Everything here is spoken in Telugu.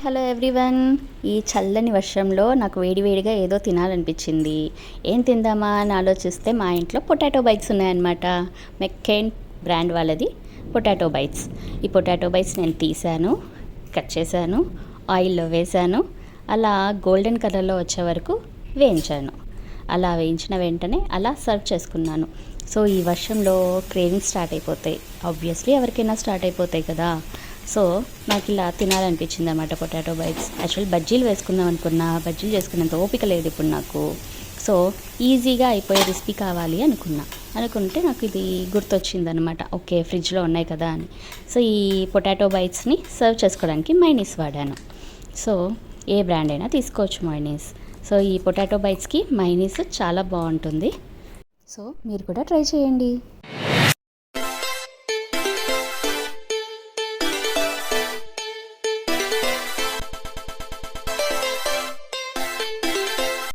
Hello everyone. ఈ చల్లని వర్షంలో నాకు వేడివేడిగా ఏదో తినాలనిపించింది. ఏం తిందామా అని ఆలోచిస్తే మా ఇంట్లో పొటాటో బైట్స్ ఉన్నాయన్నమాట. మెక్కెయిన్ బ్రాండ్ వాళ్ళది పొటాటో బైట్స్. ఈ పొటాటో బైట్స్ నేను తీసాను, కట్ చేశాను, ఆయిల్లో వేశాను, అలా గోల్డెన్ కలర్లో వచ్చే వరకు వేయించాను. అలా వేయించిన వెంటనే అలా సర్వ్ చేసుకున్నాను. సో ఈ వర్షంలో క్రేవింగ్స్ స్టార్ట్ అయిపోతాయి, ఆబ్వియస్లీ ఎవరికైనా స్టార్ట్ అయిపోతాయి కదా. సో నాకు ఇలా తినాలనిపించింది అన్నమాట పొటాటో బైట్స్. యాక్చువల్ బజ్జీలు వేసుకుందాం అనుకున్నా, బజ్జీలు చేసుకునేంత ఓపిక లేదు ఇప్పుడు నాకు. సో ఈజీగా అయిపోయే రెసిపీ కావాలి అనుకుంటే నాకు ఇది గుర్తొచ్చిందనమాట. ఓకే, ఫ్రిడ్జ్లో ఉన్నాయి కదా అని. సో ఈ పొటాటో బైట్స్ని సర్వ్ చేసుకోవడానికి మైనీస్ వాడాను. సో ఏ బ్రాండ్ అయినా తీసుకోవచ్చు మైనీస్. సో ఈ పొటాటో బైట్స్కి మైనీస్ చాలా బాగుంటుంది. సో మీరు కూడా ట్రై చేయండి.